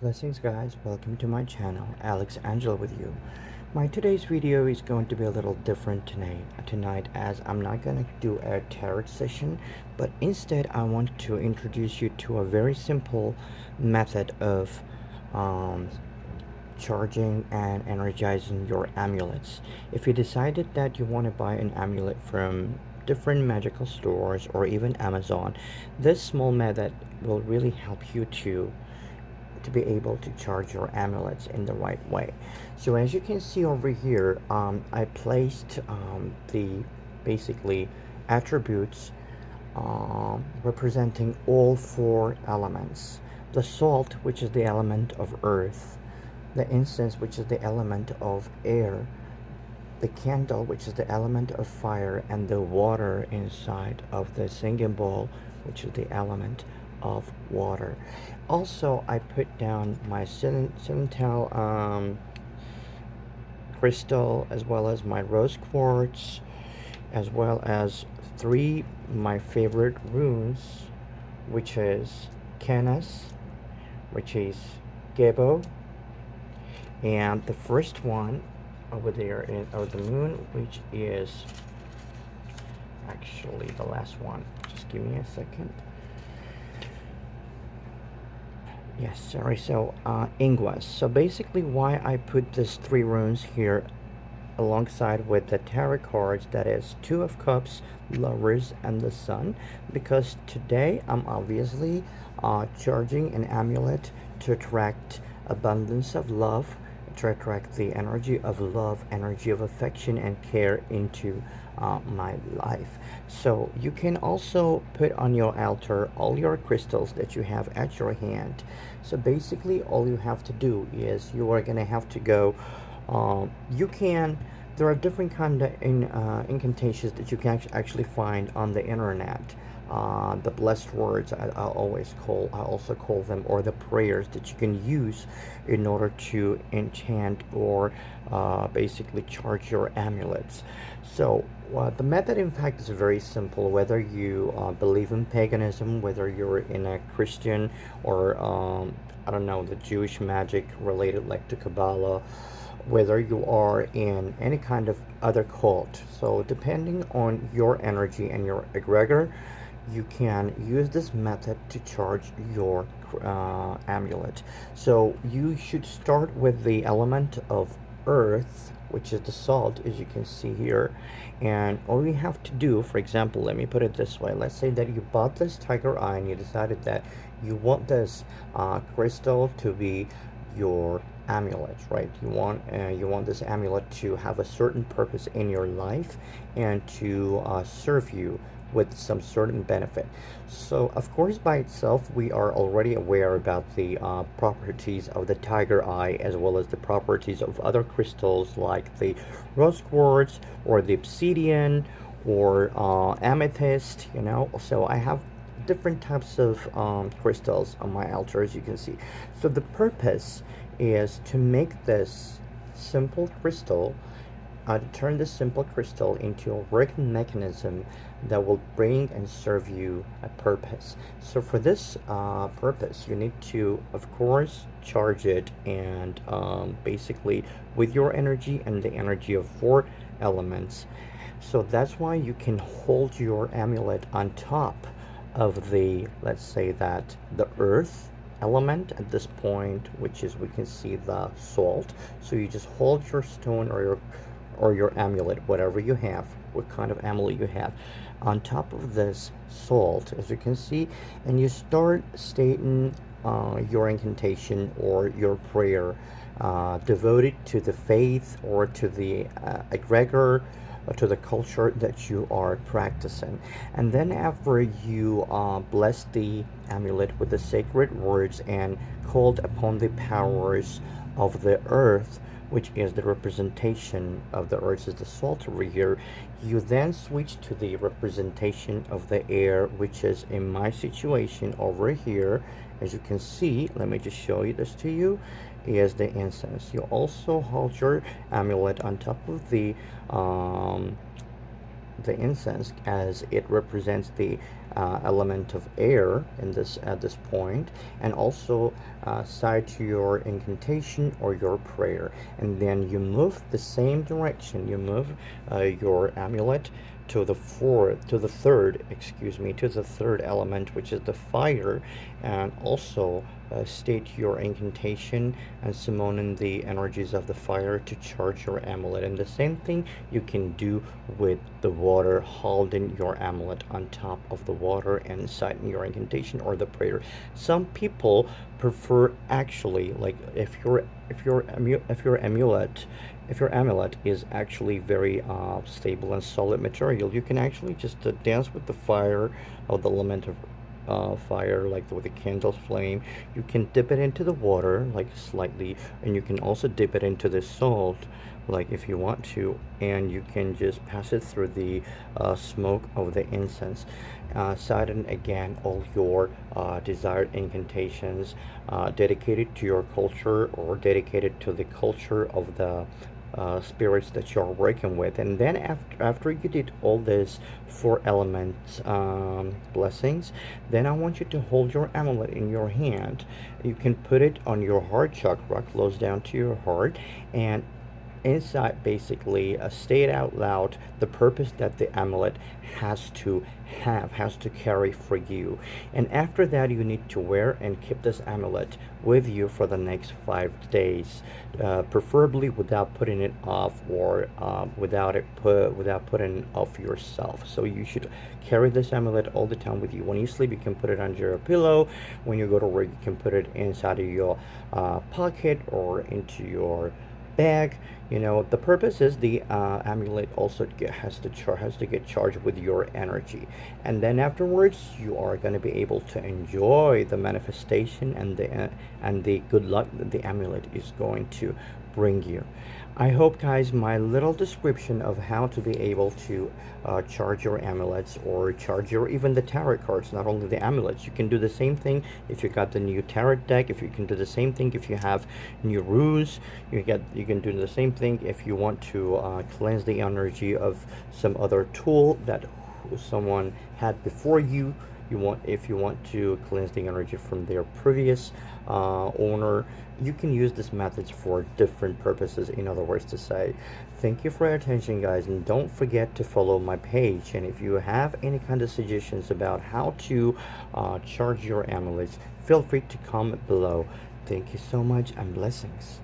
Blessings guys, welcome to my channel, 𝐴𝑁𝐺𝐸𝐿𝑂'𝑆 with you. My today's video is going to be a little different tonight as I'm not going to do a tarot session, but instead I want to introduce you to a very simple method of um, charging and energizing your amulets. If you decided that you want to buy an amulet from different magical stores or even Amazon, this small method will really help you to be able to charge your amulets in the right way. So as you can see over here, I placed the basically attributes representing all four elements. The salt, which is the element of earth, the incense, which is the element of air, the candle, which is the element of fire, and the water inside of the singing bowl, which is the element of water. Also, I put down my Cinnamon crystal, as well as my rose quartz, as well as three my favorite runes, which is Canis, which is Gebo, and the first one over there is the moon, which is actually the last one. Just give me a second. Yes, sorry. So 𝐴𝑁𝐺𝐸𝑆. So basically, why I put these three runes here alongside with the tarot cards, that is Two of Cups, Lovers, and the Sun, because today I'm obviously charging an amulet to attract abundance of love, to attract the energy of love, energy of affection and care into my life. So you can also put on your altar all your crystals that you have at your hand. So basically all you have to do is you are going to have to go, you can, there are different kind of incantations that you can actually find on the internet. The blessed words, I also call them, or the prayers that you can use in order to enchant or basically charge your amulets. So the method in fact is very simple, whether you believe in paganism, whether you're in a Christian or I don't know, the Jewish magic related like to Kabbalah, whether you are in any kind of other cult. So depending on your energy and your egregor, you can use this method to charge your amulet. So you should start with the element of earth, which is the salt, as you can see here. And all you have to do, for example, let me put it this way. Let's say that you bought this tiger eye and you decided that you want this crystal to be your amulet, right? You want this amulet to have a certain purpose in your life and to serve you with some certain benefit. So of course by itself we are already aware about the properties of the tiger eye, as well as the properties of other crystals like the rose quartz or the obsidian or amethyst, you know. So I have different types of crystals on my altar, as you can see. So the purpose is to make this simple crystal, to turn this simple crystal into a working mechanism that will bring and serve you a purpose. So for this purpose, you need to, of course, charge it, and basically with your energy and the energy of four elements. So that's why you can hold your amulet on top of the, let's say that the earth element at this point, which is, we can see the salt. So you just hold your stone or your amulet, whatever you have, what kind of amulet you have, on top of this salt, as you can see, and you start stating your incantation or your prayer devoted to the faith or to the egregor, to the culture that you are practicing. And then after you bless the amulet with the sacred words and called upon the powers of the earth, which is the representation of the earth, is the salt over here, you then switch to the representation of the air, which is in my situation over here. As you can see, let me just show you this to you, is the incense. You also hold your amulet on top of the the incense, as it represents the element of air in this at this point, and also side to your incantation or your prayer. And then you move the same direction. You move your amulet to the third, excuse me, to the third element, which is the fire, and also state your incantation and summon the energies of the fire to charge your amulet. And the same thing you can do with the water, holding your amulet on top of the water and citing your incantation or the prayer. Some people prefer, actually, like, if your amulet is actually very stable and solid material, you can actually just dance with the fire of the element of fire, like with a candle flame. You can dip it into the water, like slightly, and you can also dip it into the salt, like if you want to, and you can just pass it through the smoke of the incense. Silent again all your desired incantations dedicated to your culture or dedicated to the culture of the spirits that you're working with. And then after you did all this four elements blessings, then I want you to hold your amulet in your hand. You can put it on your heart chakra, close down to your heart, and inside basically state out loud the purpose that the amulet has to has to carry for you. And after that, you need to wear and keep this amulet with you for the next 5 days, preferably without putting it off, or without putting it off yourself. So you should carry this amulet all the time with you. When you sleep, you can put it under your pillow. When you go to work, you can put it inside of your pocket or into your bag. You know, the purpose is the amulet also has to get charged with your energy, and then afterwards you are going to be able to enjoy the manifestation and the good luck that the amulet is going to bring you. I hope, guys, my little description of how to be able to charge your amulets, or charge your even the tarot cards, not only the amulets. You can do the same thing if you got the new tarot deck. If you can do the same thing if you have new rules, you can do the same thing if you want to cleanse the energy of some other tool that someone had before you. If you want to cleanse the energy from their previous owner, you can use this methods for different purposes. In other words to say, thank you for your attention, guys, and don't forget to follow my page. And if you have any kind of suggestions about how to charge your amulets, feel free to comment below. Thank you so much, and blessings.